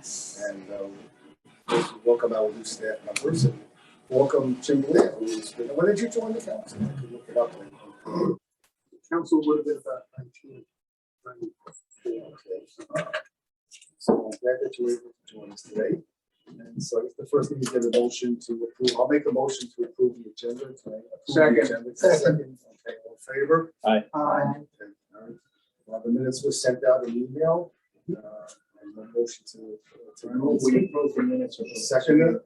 Yes. And welcome our new staff members, and welcome Jim Blair, who's been, when did you join the council? I can look it up. The council would have been about 1994. Okay. So I'm glad that you were able to join us today. And so I guess the first thing is get a motion to approve. I'll make a motion to approve the agenda tonight. Second. Second. Okay, all in favor? Aye. Okay, all right. Well, the minutes were sent out in email. And the motion to We approve the minutes of the second.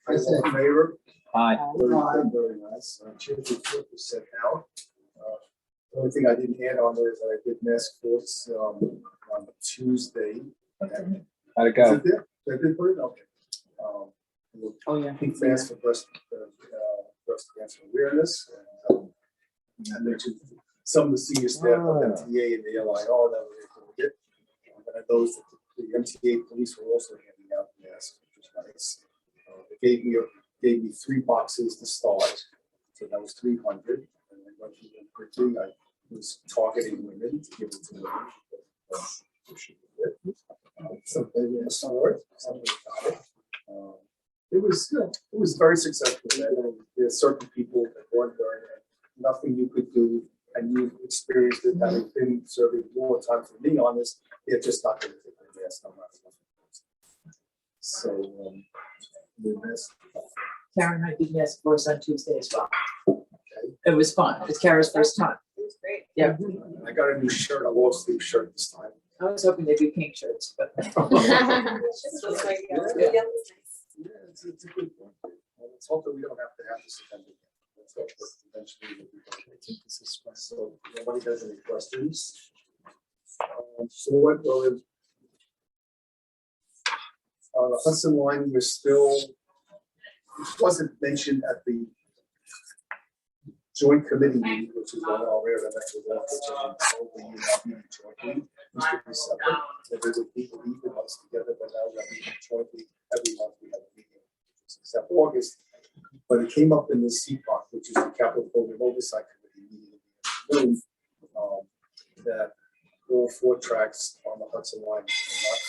All in favor? Aye. Very good, very nice. Chair's report was sent out. The only thing I didn't add on there is that I did mask votes on Tuesday. How'd it go? Is it there? Did I did put it? Okay. Oh, yeah. I think fast for breast cancer awareness. And mentioned some of the senior staff of MTA and the LIR that were able to get. And those that the MTA police were also handing out masks, which was nice. They gave me 3 boxes to start, so that was 300. And I went through them quickly. I was targeting women to give it to women. Somebody asked for it. Somebody got it. It was very successful. There are certain people that weren't there, and nothing you could do, and you've experienced it, having been serving more time for me on this. They're just not going to take the mask. I'm not. So, Karen and I did mask votes on Tuesday as well. okay. It was fun. It's Kara's first time. It was great. Yeah. I got a new shirt, a long sleeve shirt this time. I was hoping they'd be pink shirts, but This was like, Yeah. yeah, it was nice. Yeah, it's a good one. Let's hope that we don't have to have this again. Let's hope that eventually we'll take this as well. So, if nobody has any questions? So what, the Hudson line was still, it wasn't mentioned at the joint committee meeting, which is one of rare that actually jointly, used to be separate. So they would meet the months together, but now we're meeting jointly every month. We have a meeting, except August. But it came up in the CPOC, which is the Capital Program Oversight Committee meeting, that all 4 tracks on the Hudson line will not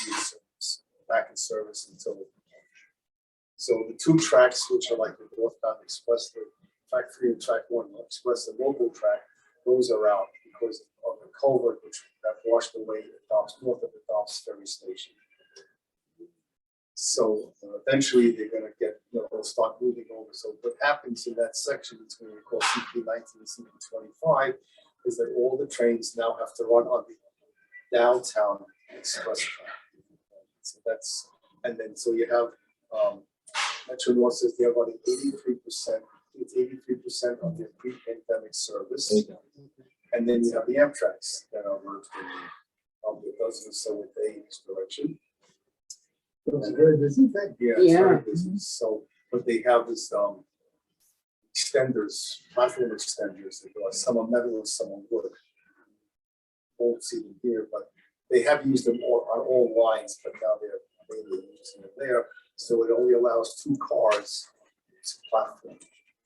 be in service, back in service until March. So the 2 tracks, which are like the northbound express, the track 3 and track 1 express, the local track, those are out because of the culvert which got washed away at Dobbs, north of the Dobbs Ferry Station. So eventually they're going to get, they'll start moving over. So what happens in that section between CP 19 and CP 25 is that all the trains now have to run on the downtown express track. So that's, and then so you have Metro North says they're running 83%. It's 83% of their pre-pandemic service, and then you have the Amtrak's that are merged in the dozen or so a day in each direction. It's a very busy thing. Yeah, it's very busy. So, but they have this extenders, platform extenders. Some are metal and some are wood. Won't see them here, but they have used them on all lines, but now they're mainly using it there. So it only allows 2 cars to platform.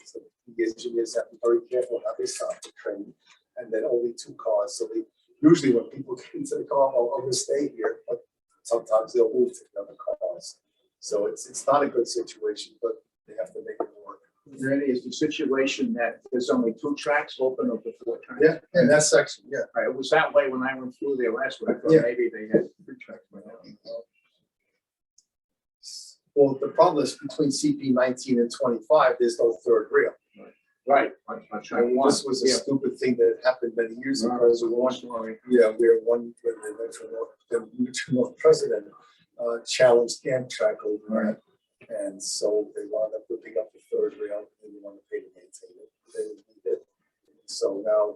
So the engineers have to be very careful how they stop the train, and then only 2 cars. So they usually, when people get into the car, I'm going to stay here, but sometimes they'll move to the other cars. So it's not a good situation, but they have to make it work. Really, is the situation that there's only 2 tracks open of the 4 tracks? Yeah, in that section, yeah. Right, it was that way when I went through there last week. I thought maybe they had 3 tracks. Well, the problem is between CP 19 and 25, there's no 3rd rail. Right, on track 1. This was a stupid thing that happened many years ago. There's a long story. Yeah, where the Metro North president challenged Amtrak over that. And so they wound up whipping up the 3rd rail, and they want to pay to maintain it. They didn't need it. So now,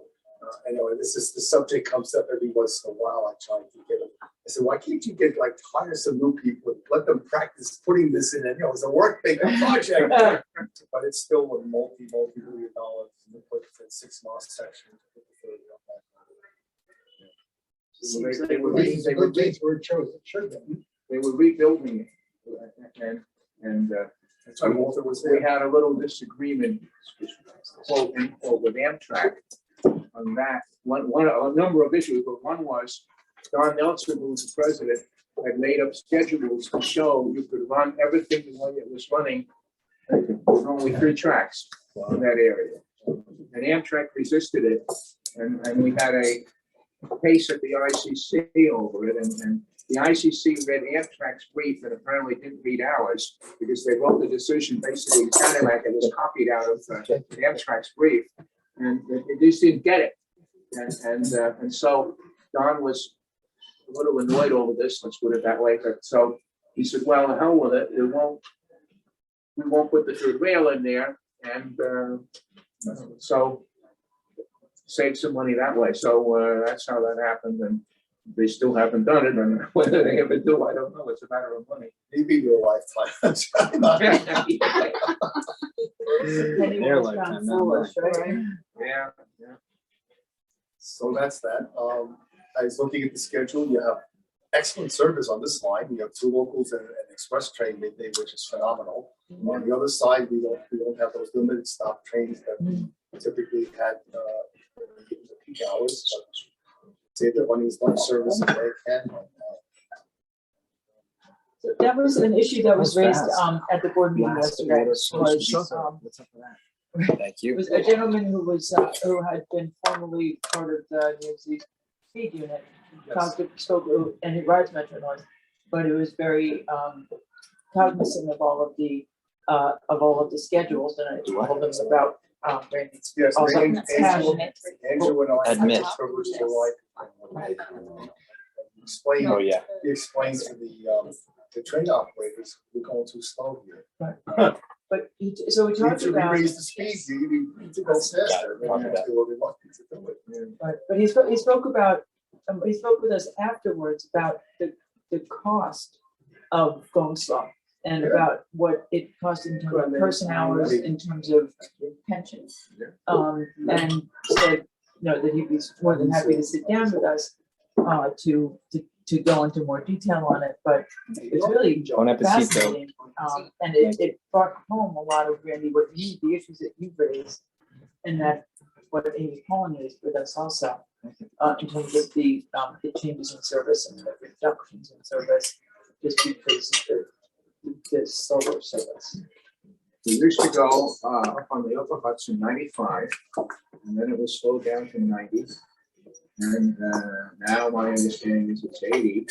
anyway, the subject comes up every once in a while. I try to get them. I said, why can't you get hire some new people and let them practice putting this in? And it's a work-making project, but it's still a multi-million dollars to put in 6-mile section to put the 3rd rail back on. They were rebuilding it, and That's why Walter was we there. had a little disagreement, quote unquote, with Amtrak on that. A number of issues, but one was Don Nelson, who was the president, had made up schedules to show you could run everything the way it was running. With only 3 tracks in that area. And Amtrak resisted it, and we had a case at the ICC over it, and the ICC read Amtrak's brief and apparently didn't read ours, because they wrote the decision basically sounding like it was copied out of Amtrak's brief, and they just didn't get it. And so Don was a little annoyed over this, let's put it that way, but so he said, well, the hell with it, we won't put the 3rd rail in there, and so save some money that way. So that's how that happened, and they still haven't done it, and whether they ever do, I don't know. It's a matter of money. Maybe your lifetime. Their lifetime, not mine. Right? Yeah. So that's that. I was looking at the schedule. You have excellent service on this line. You have 2 locals and an express train midday, which is phenomenal. On the other side, we don't have those limited stop trains that typically had in the peak hours. But say they're running as much service as they can right now. So that was an issue that was raised Fast. at the board meeting yesterday. Was, What's up with that? Thank it you. was a gentleman who was who had been formerly part of the New York City speed unit. Spoke and he rides Metro North, but it was very cognizant of all of the schedules, and I told them about Randy's. Yes, Also, Angela and I had Admit. the privilege to explain. Oh, yeah. He explained to the train operators, we're going too slow here. But so we We talked need to about. raise the speed, you need to go faster. Yeah, talk about They were reluctant to do it. Right, but he spoke about, he spoke with us afterwards about the cost of going slow, and Yeah. about what it cost in terms of person hours, in terms of pensions. And said, that he'd be more than happy to sit down with us to go into more detail on it, but it's really Bon appetit, though. fascinating. And it brought home a lot of, Randy, the issues that you raised, and that what Amy Cullen is with us also, in terms of the changes in service and the reductions in service, just because of the slower service. We used to go up on the Upper Hudson 95, and then it was slowed down to 90. And now my understanding is it's 80.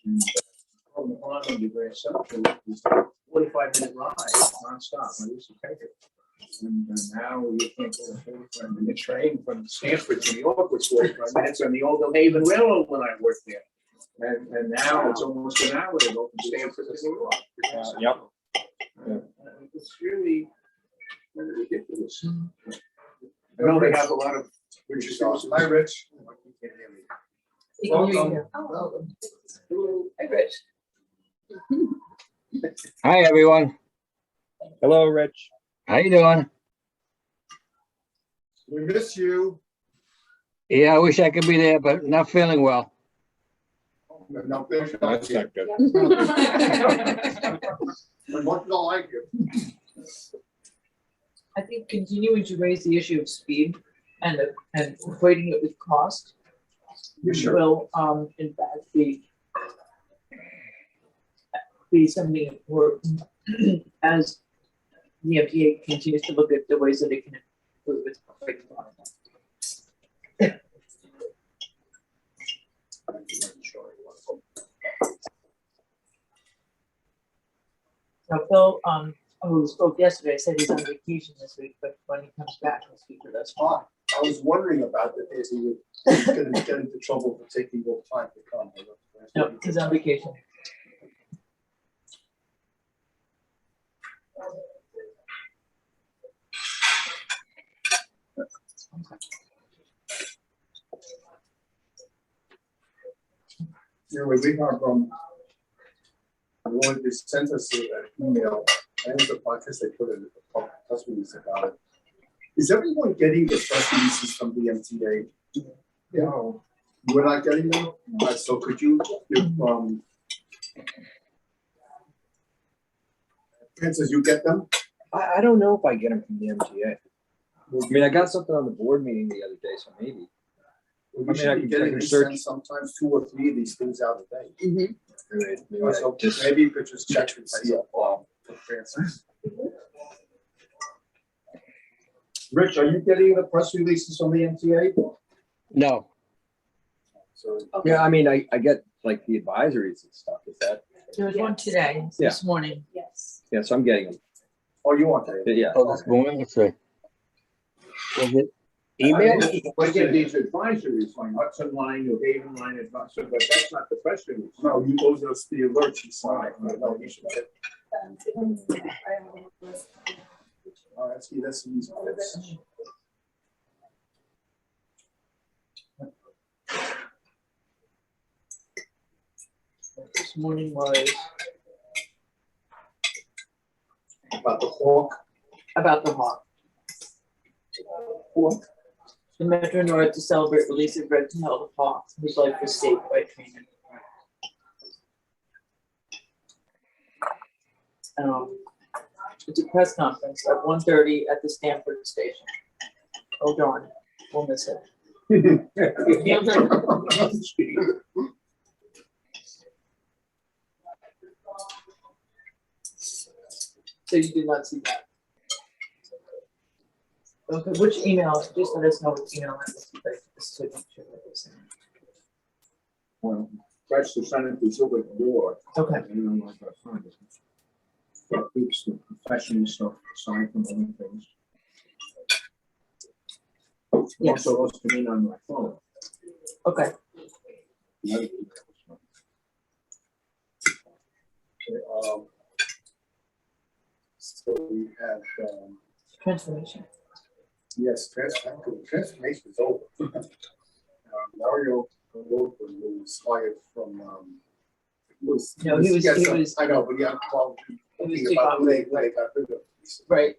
And on the bottom, you Grand Central is a 45-minute ride nonstop. I used to take it. And now you can't get a 45-minute train from Stanford to New York with 45 minutes on the old New Haven Railroad when I worked there. And now it's almost an hour to go from Stanford to New York. Yep. It's really ridiculous. I know they have a lot of. Which is awesome. Hi, Rich. You can't hear me. He can hear you. Welcome. Hi, Rich. Hi, everyone. Hello, Rich. How you doing? We miss you. Yeah, I wish I could be there, but not feeling well. No, there's not That's here. not good. And what do I like it? I think continuing to raise the issue of speed and equating it with cost will, in fact, be something important as the MTA continues to look at the ways that it can improve its freight volume. Now, Phil, who spoke yesterday, said he's on vacation this week, but when he comes back, he'll speak with us. I was wondering about that, is he was gonna get into trouble for taking more time to come. No, he's on vacation. Anyway, we have, I wanted to send us an email, and the podcast they put in the public press release about it. Is everyone getting the press releases from the MTA? Yeah. We're not getting them? So could you, Francis, you get them? I don't know if I get them from the MTA. I mean, I got something on the board meeting the other day, so maybe. We mean, I should be can getting search. sent sometimes 2 or 3 of these things out a day. So Just- maybe you could just check and see for Francis. Rich, are you getting the press releases from the MTA? No, So Yeah, I mean, I get like the advisories and stuff, is that, There was one today, this morning. Yes. yeah, so I'm getting them, oh, you want that? yeah. oh, this morning, let's see. Was it email? We get these advisories on Hudson Line, New Haven Line, advisory, but that's not the press release. No, you, those are the alerts you sign. No, you should get. See, that's easy. This morning was About the hawk. about the hawk. The Metro North to celebrate release of Red Tailed Hawk, whose life was saved by training. It's a press conference at 1:30 at the Stanford station. Oh darn, we'll miss it. So you did not see that? Okay, which email, just let us know which email. Well, press the Senate is over the door. Okay, You know, like I find it. Yeah, it's the professional stuff, aside from other things. Yes. Also, what's coming on my phone. okay, The other emails. So we have, transformation. yes, transformation is over. Mario was hired from, No, he was- I know, but yeah, well, was thinking about when they got rid of him. Right.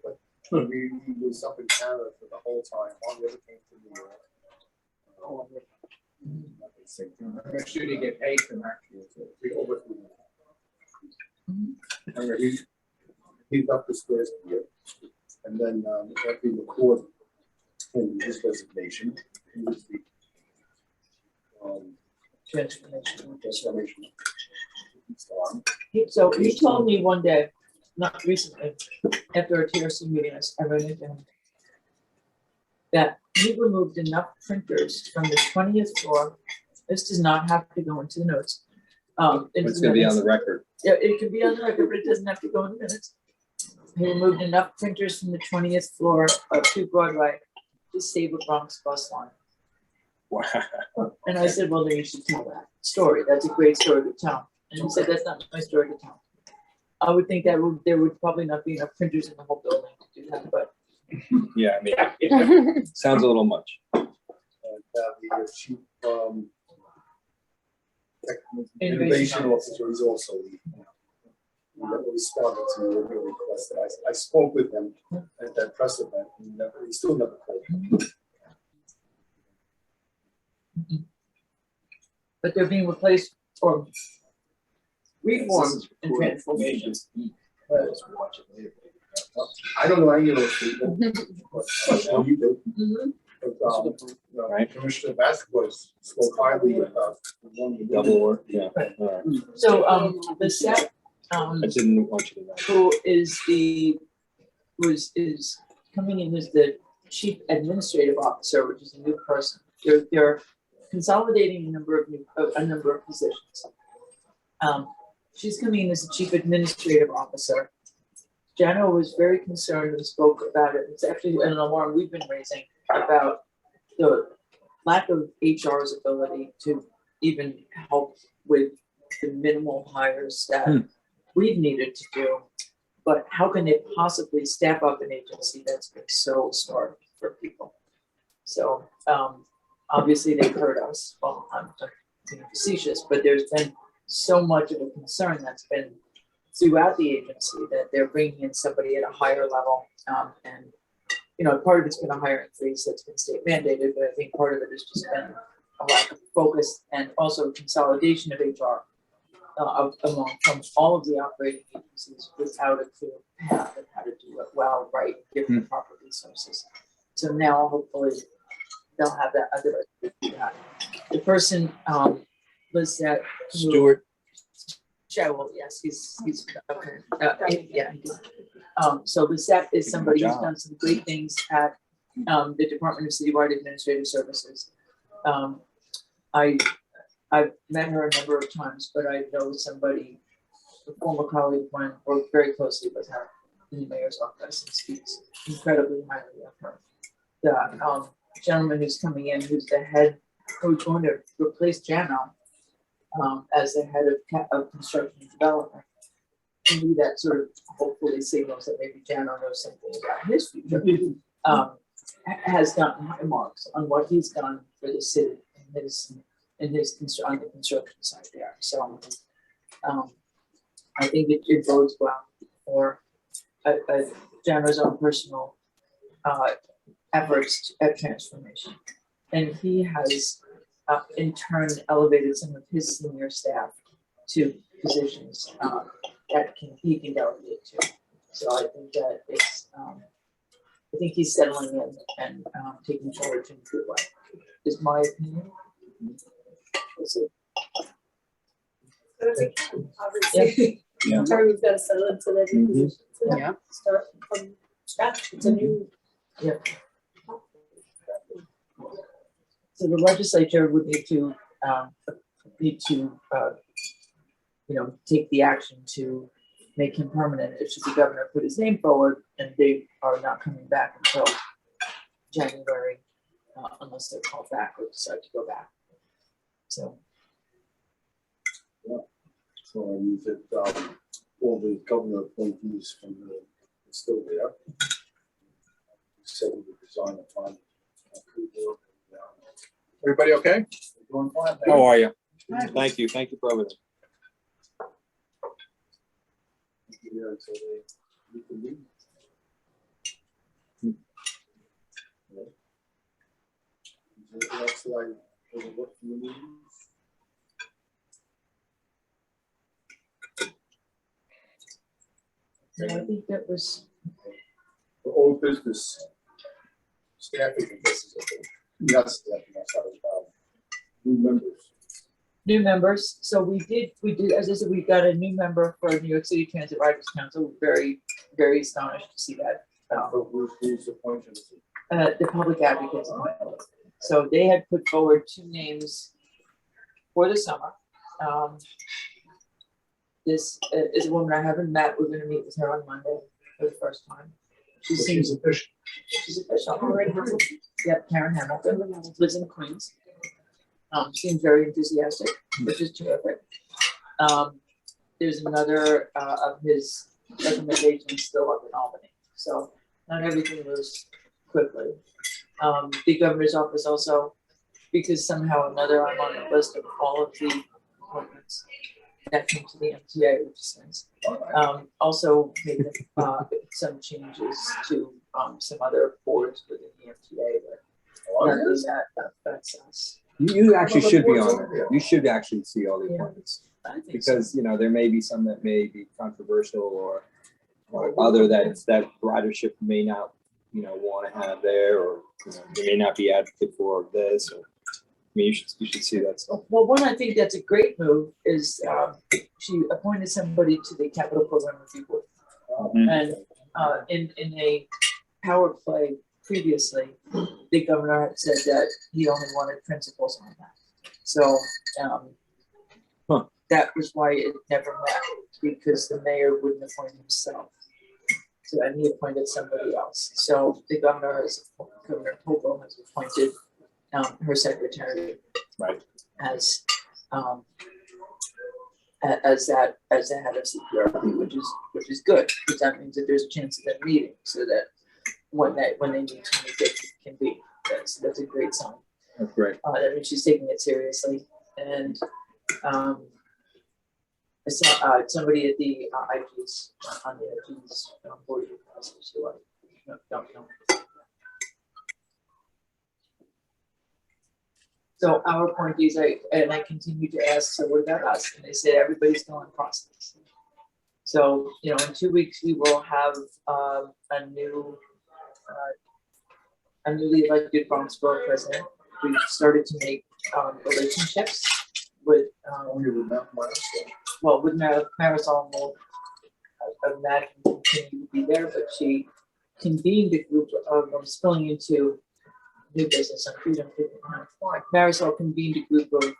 He was up in Canada for the whole time, on the other came to New York. I'm sure you get paid for that. We over. And he left the squares here, and then after he recorded his resignation, he was the Transformation. transformation. So he told me one day, not recently, after a TRC meeting, I ran into him, that he removed enough printers from the 20th floor. This does not have to go into the notes. It's gonna be on the record. Yeah, it can be on the record, but it doesn't have to go in the minutes. He removed enough printers from the 20th floor of 2 Broadway to save a Bronx bus line. Wow. And I said, well, then you should tell that story. That's a great story to tell. And he said, that's not my story to tell. I would think that there would probably not be enough printers in the whole building to do that, but. Yeah, I mean, sounds a little much. And the chief innovation officer is also leaving. He never responded to your request. I spoke with him at that press event, and he still never called me. But they're being replaced or reformed and transformation. I don't know any of those people, but you do. But, Right. Commissioner Vasquez spoke highly about the one. Double work, yeah. All right. So, the set, I didn't want you to know. who is is coming in as the chief administrative officer, which is a new person. They're consolidating a number of positions. She's coming in as the chief administrative officer. Jano was very concerned and spoke about it. It's actually an alarm we've been raising about the lack of HR's ability to even help with the minimal hires that we've needed to do. But how can they possibly staff up an agency that's been so starved for people? So obviously they've heard us. Well, I'm being facetious, but there's been so much of a concern that's been throughout the agency that they're bringing in somebody at a higher level. And, you know, part of it's been a hiring freeze that's been state mandated, but I think part of it has just been a lack of focus and also consolidation of HR from all of the operating agencies without a clear path of how to do it well, right, given the proper resources. So now hopefully they'll have that other. The person, Lizette. who- Stuart, Cheryl, yes, he's, okay, yeah. He did. So Lizette is somebody who's done some great things at, the Department of Citywide Administrative Services. I've met her a number of times, but I know somebody, a former colleague of mine, worked very closely with her in the mayor's office and speaks incredibly highly of her. The, gentleman who's coming in, who's the head, who's going to replace Jano, as the head of construction and development. To me, that sort of hopefully signals that maybe Jano knows something about his future. Has gotten high marks on what he's done for the city on the construction side there. So I think it bodes well for Jano's own personal efforts at transformation. And he has in turn elevated some of his senior staff to positions that he can delegate to. So I think that it's I think he's settling in and taking charge in a good way, is my opinion. We'll see. Obviously, Yeah. Terry's got to settle into that new Mhm. position. So Yeah. Start from scratch. It's a new. So the legislature would need to take the action to make him permanent. It should the governor put his name forward, and they are not coming back until January, unless they're called back or decide to go back. So So I use it, all the governor appointees from the, it's still there. So we design a fund. Everybody okay? Doing fine. how are you? Thank you for everything. Yeah, so you can leave. Yeah. Is there anything else that I overlooked in the meeting? I think that was The old business staffing, this is not staffing, I'm sorry, new members. new members. So we did, as I said, we got a new member for New York City Transit Riders Council. Very, very astonished to see that. Who's appointed? The public advocates. So they had put forward 2 names for the summer. This is a woman I haven't met. We're gonna meet with her on Monday for the first time. She seems official. she's official. Yep, Karen Hamilton, lives in Queens. Seems very enthusiastic, which is terrific. There's another of his recommendations still up in Albany. So not everything moves quickly. The governor's office also, because somehow or another I'm on the list of all of the appointments that came to the MTA, which is nice. Also made some changes to some other boards within the MTA, but none of that affects us. You actually should be on it. You should actually see all the Yeah. appointments. I think so. Because, there may be some that may be controversial or other that ridership may not, want to have there, or, they may not be advocate for this, or, you should see that stuff. Well, one, I think that's a great move is she appointed somebody to the capital program review board. And in a power play previously, the governor had said that he only wanted principals on that. So that was why it never met, because the mayor wouldn't appoint himself. So and he appointed somebody else. So the Governor Hochul has appointed her secretary. Right. As the head of CPRP, which is good, because that means that there's a chance of them meeting, so that when they need to meet, they can be. That's a great sign. That's great. That means she's taking it seriously, and I saw somebody at the IG's on the IG's board of advisors who I don't know. So our appointees, I continue to ask, so what about us? And they say everybody's still in process. So, in 2 weeks, we will have a new a newly elected Bronx Borough president. We've started to make relationships with, Only with that milestone. well, with Marisol will, I imagine, continue to be there, but she convened a group of, I'm spilling into new business on Freedom 59. Marisol convened a group of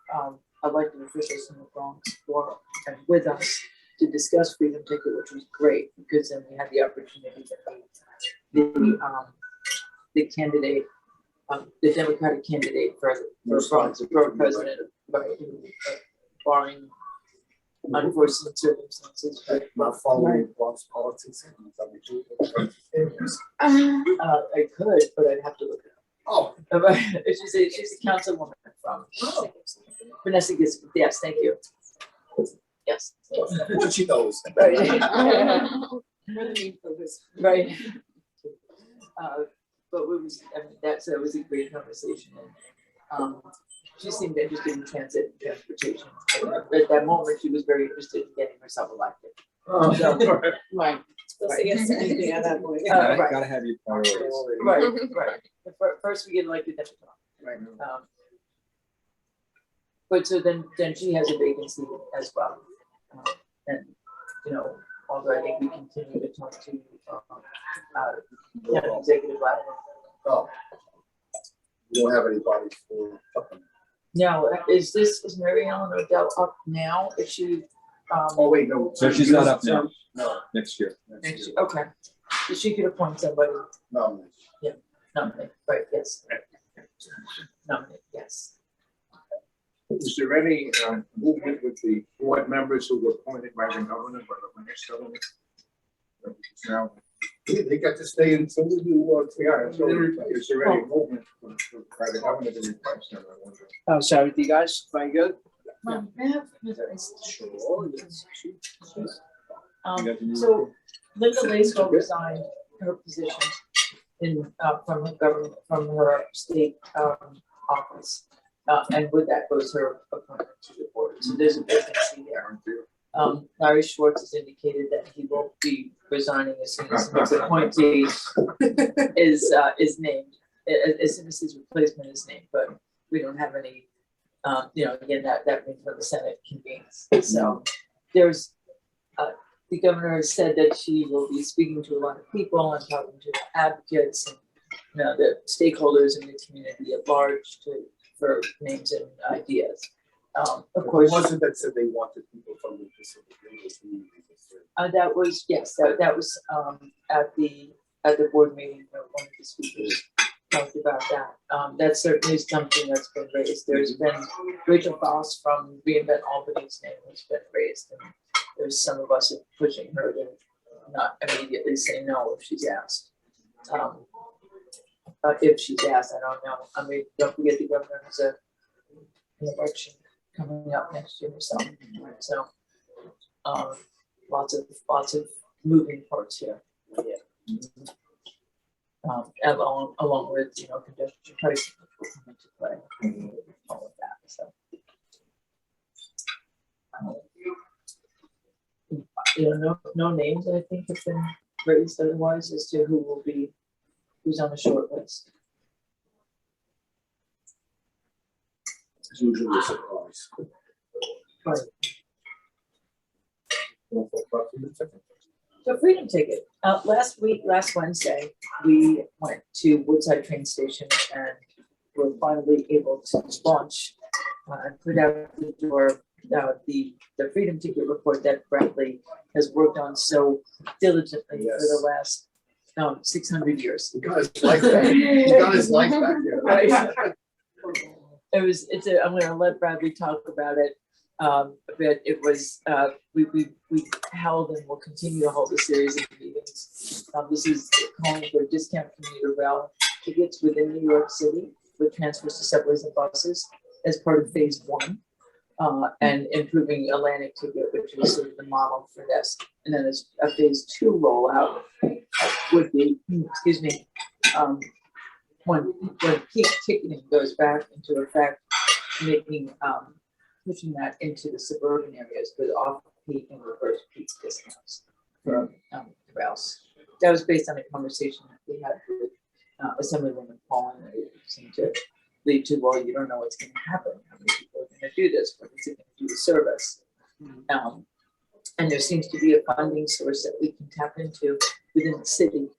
elected officials from the Bronx for, and with us to discuss Freedom Ticket, which was great, because then we had the opportunity to meet the candidate, the Democratic candidate for Bronx Borough president, right, barring unforeseen circumstances, but Not following Bronx politics. I could, but I'd have to look it Oh. up. She's a councilwoman from Vanessa Gis, yes, thank you. Yes. What she knows. Right. More than for this. Right. But it was, I mean, that was a great conversation, and she seemed interested in transit and transportation. At that moment, she was very interested in getting herself elected. So, right. Supposed to get anything at that point. Right. Gotta have your priorities. Right. First we get elected, then we talk. Right. But so then she has a vacancy as well. And, you know, although I think we continue to talk to, executive level. Oh. We don't have anybody for. Now, is Mary Ellen Odell up now? Is she, Oh, wait, no. So she's not up now. No. Next year. next year? Okay. So she could appoint somebody, No. nominate, right, yes. Nominate, yes. Is there any movement with the board members who were appointed by the governor, by the next governor? Now, They got to stay until we do, yeah, so is there any movement by the governor to replace them? I wonder. Oh, sorry with you guys, very good. So Linda Lacefield resigned her position in, from her government, from her state, office. And with that goes her appointment to the board. So there's a vacancy there. Larry Schwartz has indicated that he will be resigning as soon as his appointee is named, as soon as his replacement is named, but we don't have any, again, that means when the Senate convenes. So there's, the governor has said that she will be speaking to a lot of people and talking to advocates and, the stakeholders in the community at large for names and ideas. Of course, wasn't that said they wanted people from the Pacific community? that was, yes, that was at the board meeting where one of the speakers talked about that. That's certainly something that's been raised. There's been Rachel Foss from Reinvent Albany's name has been raised, and there's some of us pushing her to not immediately say no if she's asked. If she's asked, I don't know. I mean, don't forget the governor has an election coming up next year or something. So, lots of moving parts here. Along with congestion pricing, which will come into play, all of that. So, no names I think have been raised otherwise as to who's on the short list. It's usually a surprise. Right. So Freedom Ticket. Last Wednesday, we went to Woodside train station and were finally able to launch and put out the door the Freedom Ticket report that Bradley has worked on so diligently for the last 600 years. He got his life back. He got his life back there. Right. I'm going to let Bradley talk about it. But it was, we held and will continue to hold a series of meetings. This is calling for discount commuter rail tickets within New York City with transfers to subways and buses as part of phase 1, and improving Atlantic ticket, which is sort of the model for this. And then as a phase 2 rollout would be, when peak ticketing goes back into effect, making pushing that into the suburban areas with off-peak and reverse peak discounts for the rails. That was based on a conversation that we had with Assemblywoman Paul to lead to, well, you don't know what's gonna happen, how many people are gonna do this, what is it gonna do to service? And there seems to be a funding source that we can tap into within the city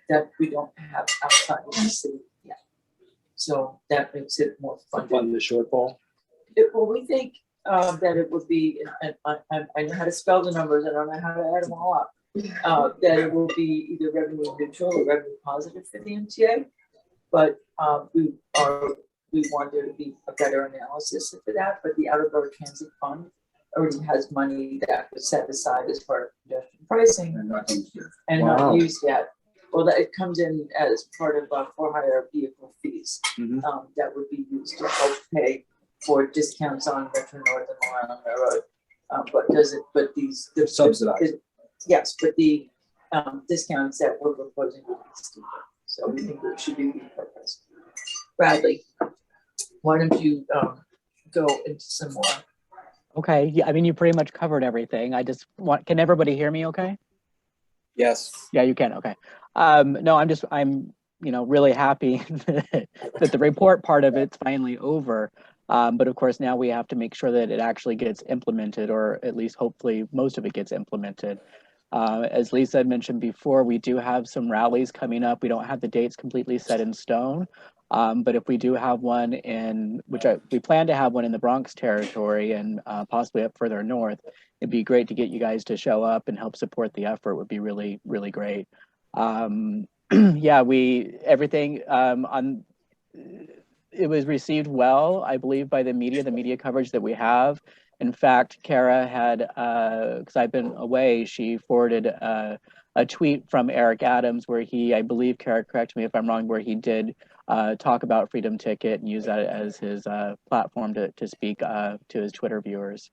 that we don't have outside of the city yet. So that makes it more funded. Fund the shortfall. Well, we think that it would be, and I know how to spell the numbers, I don't know how to add them all up. That it will be either revenue neutral or revenue positive for the MTA. But we want there to be a better analysis for that, but the Out-of-Borough Transit Fund already has money that was set aside as part of congestion pricing And not used yet. and Wow. not used yet. Well, that it comes in as part of for-hire vehicle fees Mhm. that would be used to help pay for discounts on Metro North and Long Island Railroad. But these. Subsidized. Yes, but the discounts that we're proposing would be steeper, so we think it should be repurposed. Bradley, why don't you go into some more? Okay, yeah, I mean, you pretty much covered everything. I just want, can everybody hear me okay? Yes. Yeah, you can, okay. No, I'm, really happy that the report part of it's finally over. But of course, now we have to make sure that it actually gets implemented, or at least hopefully most of it gets implemented. As Lisa had mentioned before, we do have some rallies coming up. We don't have the dates completely set in stone. But if we do have one we plan to have one in the Bronx territory and possibly up further north, it'd be great to get you guys to show up and help support the effort. Would be really, really great. Yeah, everything it was received well, I believe, by the media coverage that we have. In fact, Kara had, because I've been away, she forwarded a tweet from Eric Adams where I believe, Kara, correct me if I'm wrong, where he did talk about Freedom Ticket and use that as his platform to speak to his Twitter viewers.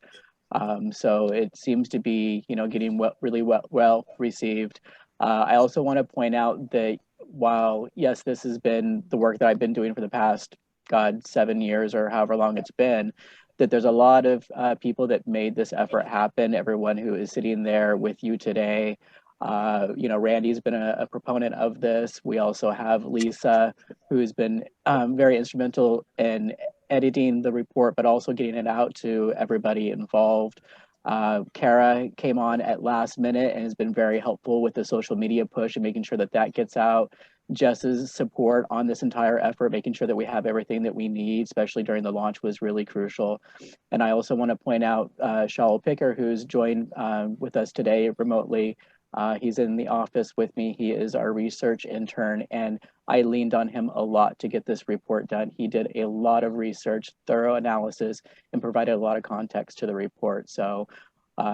So it seems to be, getting really well received. I also want to point out that while, yes, this has been the work that I've been doing for the past, 7 years or however long it's been, that there's a lot of people that made this effort happen. Everyone who is sitting there with you today. Randy's been a proponent of this. We also have Lisa, who's been very instrumental in editing the report, but also getting it out to everybody involved. Kara came on at last minute and has been very helpful with the social media push and making sure that gets out. Jess's support on this entire effort, making sure that we have everything that we need, especially during the launch, was really crucial. And I also want to point out Shaul Picker, who's joined with us today remotely. He's in the office with me. He is our research intern, and I leaned on him a lot to get this report done. He did a lot of research, thorough analysis, and provided a lot of context to the report. So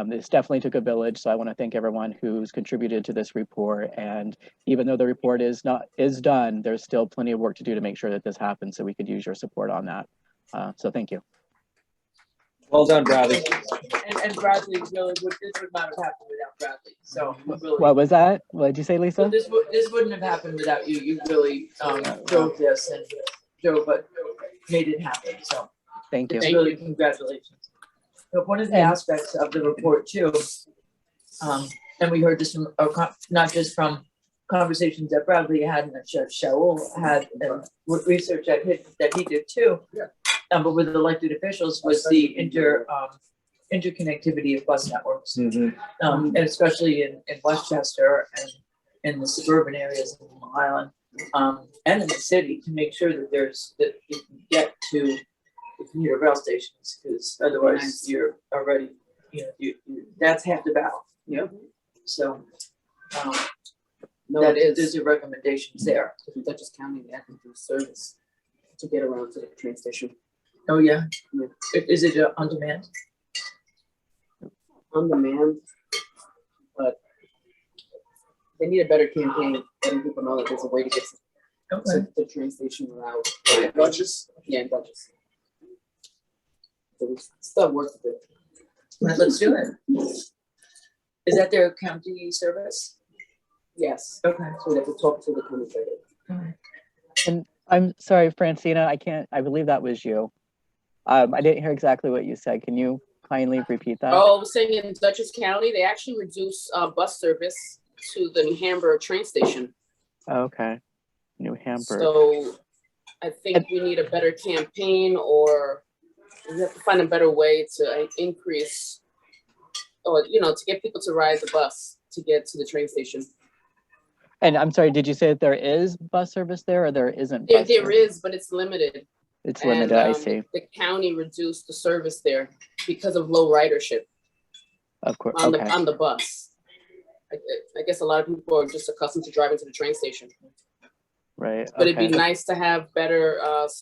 this definitely took a village. So I want to thank everyone who's contributed to this report. And even though the report is done, there's still plenty of work to do to make sure that this happens. So we could use your support on that. So thank you. Well done, Bradley. And Bradley really this would not have happened without Bradley. So really, What was that? What did you say, Lisa? so this wouldn't have happened without you. You really drove this and made it happen. So Thank you. it's really congratulations. But one of the aspects of the report too, and we heard this from not just from conversations that Bradley had and that Shaul had, and research that he did too. Yeah. But with elected officials was the interconnectivity of bus networks, and especially in Westchester and in the suburban areas of Long Island, and in the city, to make sure that that you can get to the commuter rail stations, because otherwise you're already, that's half the battle. Yep. So No, that it there's is. your recommendations there. In Dutchess County, they have to do service to get around to the train station. Oh, yeah. Yeah. Is it on demand? On demand, but they need a better campaign, letting people know that there's a way to get to the train station without. Duchess? Yeah, in Dutchess. So there's still work to do. Let's do it. Is that their county service? Yes, Okay. so we have to talk to the county. And I'm sorry, Francina, I believe that was you. I didn't hear exactly what you said. Can you kindly repeat that? Oh, I was saying in Dutchess County, they actually reduced bus service to the New Hamburg train station. Okay. New Hamburg. So I think we need a better campaign, or we have to find a better way to increase, or, to get people to ride the bus to get to the train station. And I'm sorry, did you say that there is bus service there or there isn't? There bus service? is, but it's limited. It's limited, I And, see. The county reduced the service there because of low ridership Of course, on okay. the bus. I guess a lot of people are just accustomed to driving to the train station. Right, But it'd be okay. nice to have better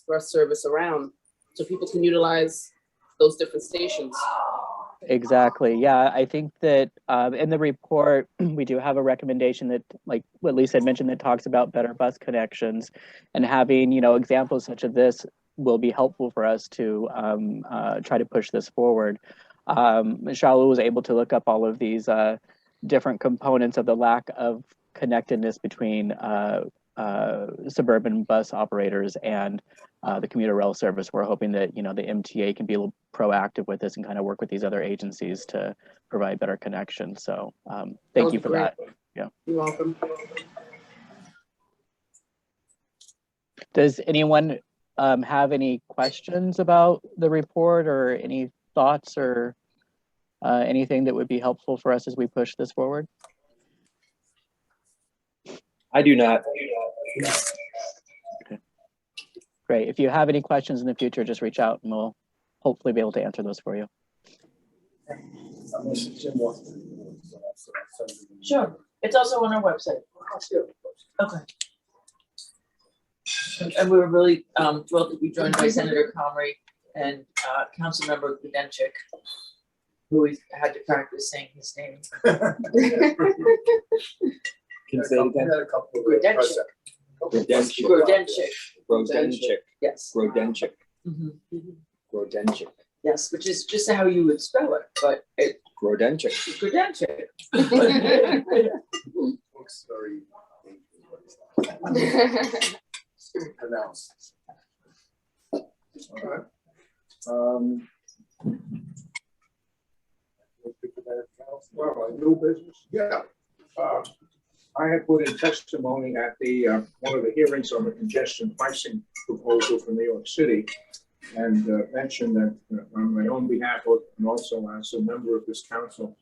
bus service around so people can utilize those different stations. Exactly. Yeah, I think that in the report, we do have a recommendation that, like what Lisa had mentioned, that talks about better bus connections, and having, examples such as this will be helpful for us to try to push this forward. Shalu was able to look up all of these different components of the lack of connectedness between suburban bus operators and the commuter rail service. We're hoping that the MTA can be a little proactive with this and kind of work with these other agencies to provide better connections. So thank you for that. Yeah. You're welcome. Does anyone have any questions about the report or any thoughts or anything that would be helpful for us as we push this forward? I do not. Okay. Great. If you have any questions in the future, just reach out and we'll hopefully be able to answer those for you. Sure, it's also on our website. Okay. And we were really thrilled to be joined by Senator Comrie and Councilmember Gudenchik, who had to practice saying his name. Can you say it again? Grodenchik. Grodenchik. Yes. Grodenchik. Mhm. Grodenchik. Yes, which is just how you would spell it, but it's Grodenchik. Grodenchik. Looks very pronounced. All right. Well, new business. Yeah. I had put in testimony at the one of the hearings on the congestion pricing proposal for New York City, and mentioned that on my own behalf, and also as a member of this council,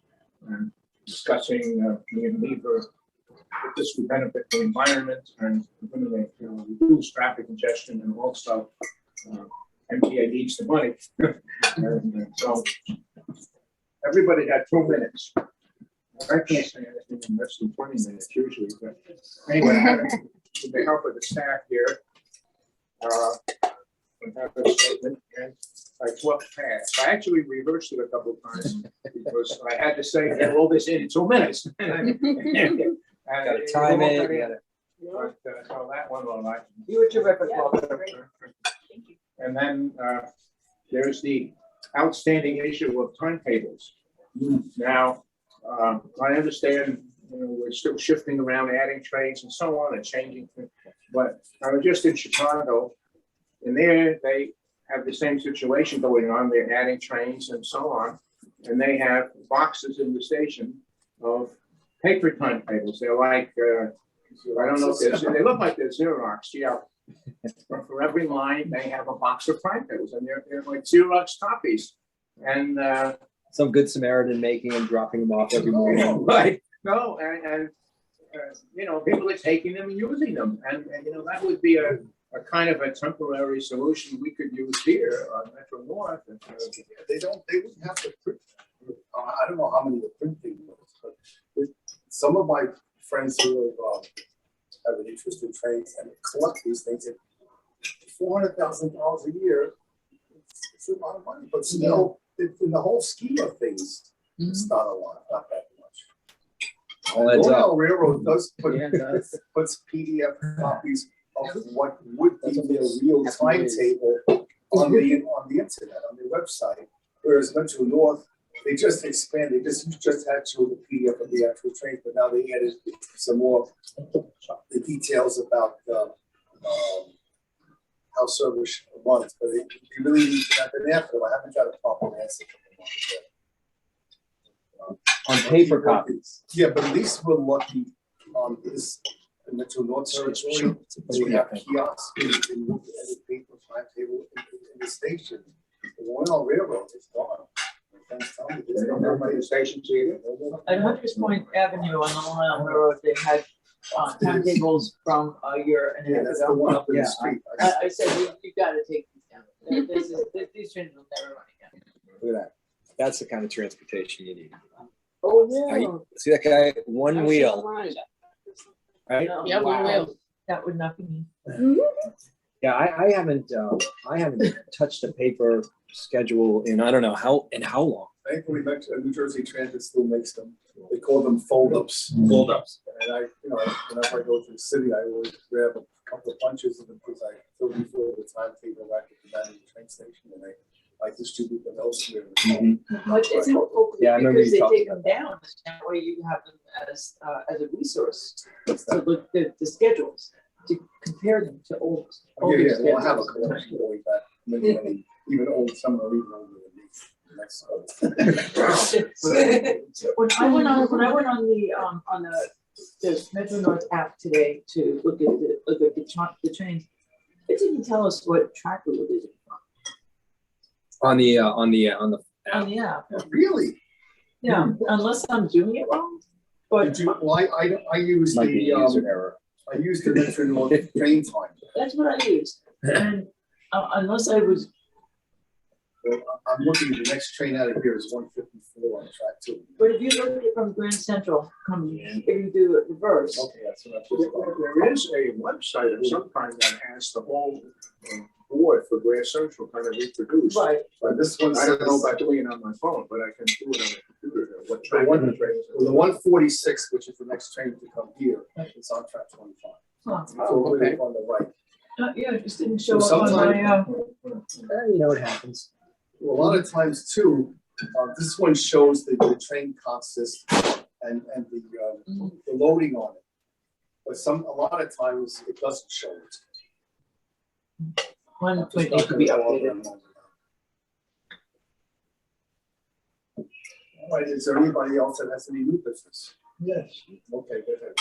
and discussing me and Lever, that this would benefit the environment and eliminate, reduce traffic congestion, and also MTA needs the money. And so everybody had 2 minutes. I can't say anything in less than 20 minutes usually, but anyway, I had with the help of the staff here, I have a statement, and I flubbed past. I actually reversed it a couple of times because I had to say, get all this in 2 minutes. Gotta time it. But, so that one, all right. You were terrific, Walter. And then there's the outstanding issue of timetables. Now, I understand, we're still shifting around, adding trains and so on and changing things. But I was just in Chicago, and there they have the same situation going on. They're adding trains and so on. And they have boxes in the station of paper timetables. They're like, I don't know if they look like they're Xerox, yeah. But for every line, they have a box of timetables, and they're like Xerox copies. And Some good Samaritan making and dropping them off every morning. Right. no, and people are taking them and using them, and that would be a kind of a temporary solution we could use here on Metro North. And, They wouldn't have to print. I don't know how many the printing was, but some of my friends who have an interest in trains and collect these things, at $400,000 a year, it's a lot of money, but still, in the whole scheme of things, it's not a lot, not that much. All adds up. Royal Railroad does put, Yeah, it does. puts PDF copies of what would be their real timetable on the internet, on their website, whereas Metro North, they just expanded, just had to the PDF of the actual train, but now they added some more, the details about how service runs, but they really need to have been after them. I haven't got a proper answer from them yet. On paper copies. Yeah, but at least we're lucky on this in the two North Territory, we have kiosks in the paper timetable in the station. The one on Railroad is gone. My friends tell me They don't have my stations either. At Hunters Point Avenue on the Long Island Railroad, they had timetables from a year and a Yeah, half that's the ago. one up in Yeah, the street. I said, you gotta take these down. These trains will never run again. Look at that. That's the kind of transportation you need. Oh, Now, yeah. you see that guy, one wheel, Right. right? Yeah, one wheel. That would not be me. Yeah, I haven't touched a paper schedule in, I don't know how long. Thankfully, New Jersey Transit still makes them. They call them fold-ups. Fold-ups. And whenever I go to the city, I always grab a couple of bunches of them because I fill before the timetable back at the Manhattan train station, and I distribute them elsewhere. But it's helpful Yeah, I remember because you they talking take them about that. down, and that way you have them as a resource to look at the schedules, to compare them to old. Yeah, older well, I have a schedules. collection going back many, even old, some are even older than me. That's When I went on the Metro North app today to look at the trains, it didn't tell us what track we were using On the on the app. Really? Yeah, unless I'm doing it wrong, but Well, I use might be a user error. I use the Metro North train time. that's what I used. And unless I was, I'm looking at the next train out of here is 154 on track 2. but if you look at it from Grand Central, if you do it reverse, Okay, that's what I'm just about. There is a website of some kind that has the whole board for Grand Central kind of reproduced. right, But this one I don't know says, about doing it on my phone, but I can do it on the computer. What the track one- the train is. well, the 146, which is the next train to come here, it's on track 25. huh. So we're on the right. Yeah, it just didn't show So up on my, You know what happens. Well, a lot of times too, this one shows the train consist and the loading on it. But a lot of times it doesn't show it. one Just would not need to be gonna go over updated. and over. All right, is there anybody else that has any new business? Yes, Okay, go ahead.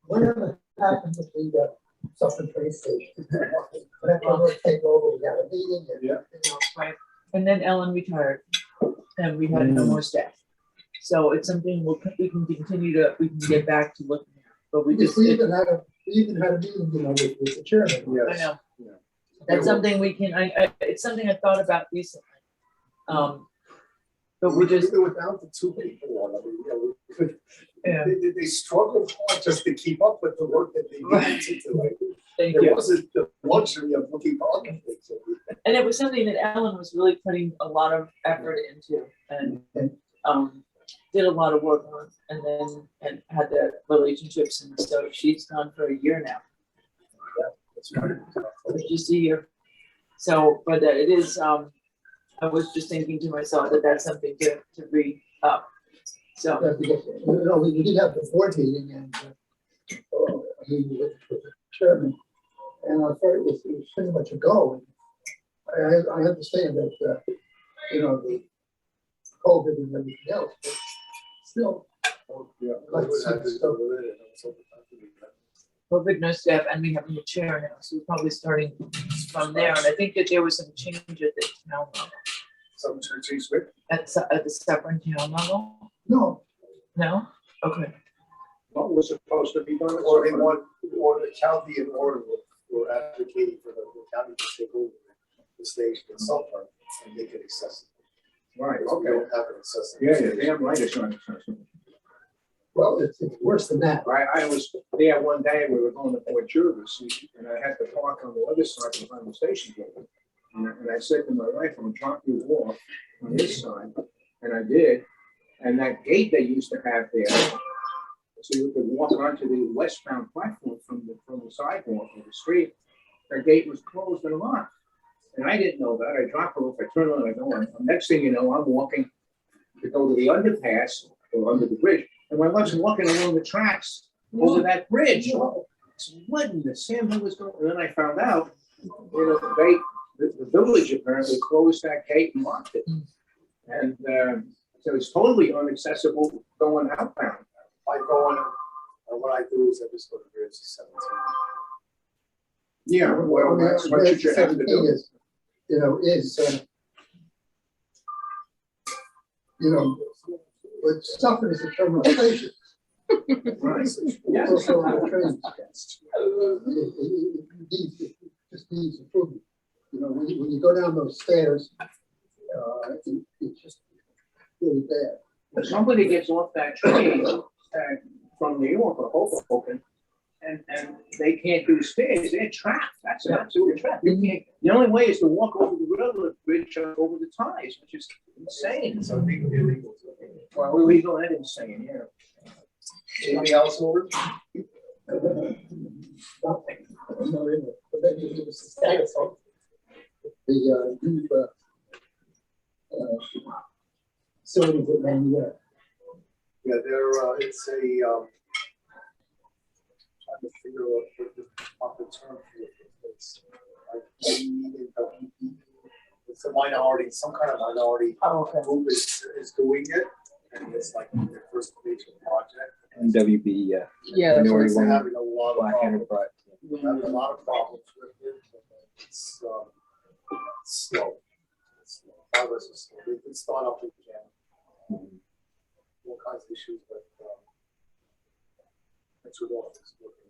whatever happened with the Suffolk train station. But after we take over, we had a meeting and, Yeah. you know, Right, and then Ellen retired, and we had no more staff. So it's something we can get back to looking at, but we just, we even had a meeting, you know, with the chairman. I Yes. know. Yeah. That's something we can, it's something I thought about recently. But we just, were down to 2 people on it. You know, we could- yeah, they struggled hard just to keep up with the work that they needed to do. thank There you. wasn't the luxury of looking for other things. And it was something that Ellen was really putting a lot of effort into and did a lot of work on, and had the relationships, and so she's gone for a year now. That's right. Did you see her? So, but it is, I was just thinking to myself that that's something to read up. So, Because, you know, we did have the board meeting and he was the chairman. And I thought it was pretty much a go. I understand that, you know, the COVID and everything else, but still, Yeah. Like COVID, no staff, and we have a new chair now, so we're probably starting from there. And I think that there was some change at the town level, Some churches with. at the separate town level. no, No? Okay. What was supposed to be done? Or they want, or the county and Oregon were advocating for the county to take over the station in Suffolk and make it accessible. Right, Because we okay. don't have an accessible. Yeah, station. damn right it's not accessible. well, it's worse than that. I was there one day, we were going to Port Jervis, and I had to park on the other side behind the station building. And I said to my wife, I'm gonna drop you off on this side, and I did. And that gate they used to have there, so you could walk onto the westbound platform from the sidewalk of the street, that gate was closed and locked. And I didn't know that. I dropped her off, I turned on, I go on. Next thing you know, I'm walking to go to the underpass or under the bridge. And my wife's walking along the tracks over that bridge. So what in the Sam was going? And then I found out, you know, the village apparently closed that gate and locked it. And so it's totally inaccessible going outbound. I go on, when what I do is I just go to bridge 17. Yeah, well, that's what you should have to do. Is, you know, what suffers the terminal station. Right. It's also on the trains. It just needs improvement. You know, when you go down those stairs, it's just really bad. If somebody gets off that train from New York or Hoboken, and they can't do stairs, they're trapped. That's an absolute trap. You can't. The only way is to walk over the railroad bridge over the ties, which is insane. So illegal. Well, illegal and insane, yeah. Anything else, Lord? The new facilities that man there. Yeah, it's a, trying to figure out what the proper term for it is. It's a minority, some kind of minority group is doing it, and it's like their first major project. NWB, yeah. Yeah, that's what Minority It's Women, having a lot of Black problems. Enterprise. We're having a lot of problems with it. It's slow. It's slow. Progress is slow. We can start off with all kinds of issues, but it's with all this working.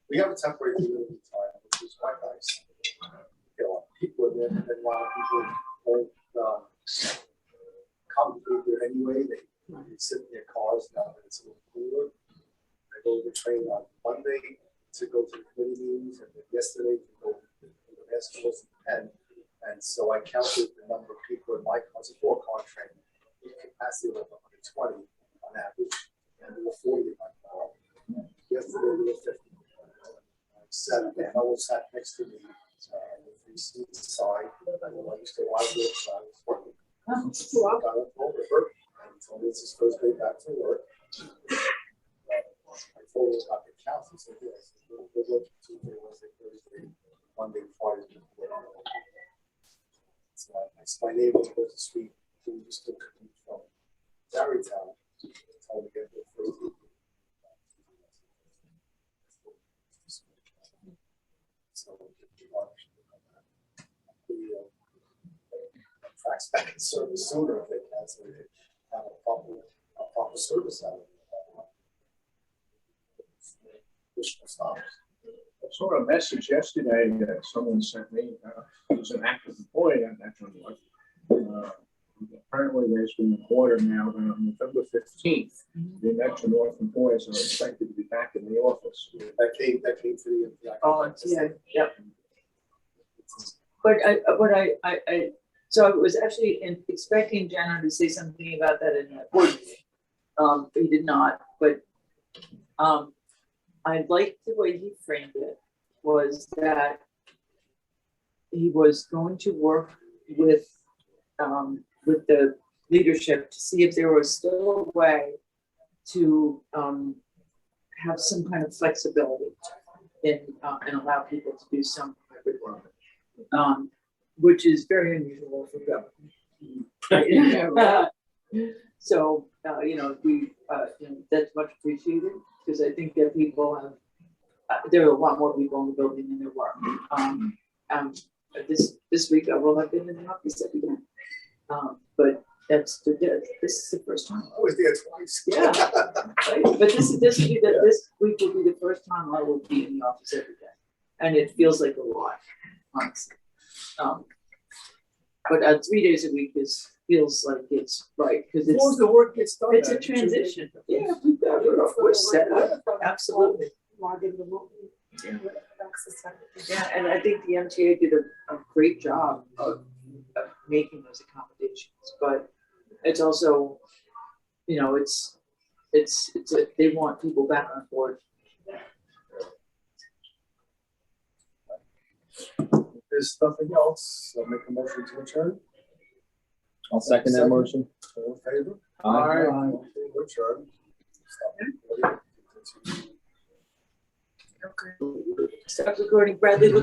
We have a temporary community time, which is quite nice. You know, people in there, and then a lot of people don't congregate there anyway. They sit in their cars now that it's a little cooler. I go to the train on Monday to go to the committee meetings, and then yesterday to go to the basketball and and so I counted the number of people in my car. It's a 4-car train, with capacity of 120 on average, and there were 40 in my car. Yesterday there were 50. I was sat next to me with the seat side. I used to lie there, so I was working. So I got up over her and told me it's his first day back to work. I told her about the counts. He said, yes, we'll look Tuesday, Wednesday, Thursday, Monday, Friday. So my neighbor across the street who used to come from Tarrytown told me to get there first. So the tracks back in service sooner if they can, so they have a proper service out of it. Additional stops. I saw a message yesterday that someone sent me. It was an active employee at Metro North. Apparently, there's been an order now that on November 15th, the Metro North employees are expected to be back in the office. That came to the. Oh, yeah, yep. But so I was actually expecting Jenna to say something about that in the board meeting. He did not, but I liked the way he framed it, was that he was going to work with the leadership to see if there was still a way to have some kind of flexibility in and allow people to do some hybrid work, which is very unusual for government. So we that's much appreciated, because I think that people have there are a lot more people in the building than there were. This week I will have been in the office every day. But this is the first time. I was there twice. Yeah, right? But this week will be the first time I will be in the office every day, and it feels like a lot, honestly. But 3 days a week feels like it's right, because As long as the work gets done. it's a transition. Yeah, we've got it, of course, set up. Absolutely. Yeah, and I think the MTA did a great job of making those accommodations, but it's also, they want people back on board. If there's nothing else, I'll make a motion to adjourn. I'll second that motion. All in favor? Aye. Adjourn. Stop recording, Bradley.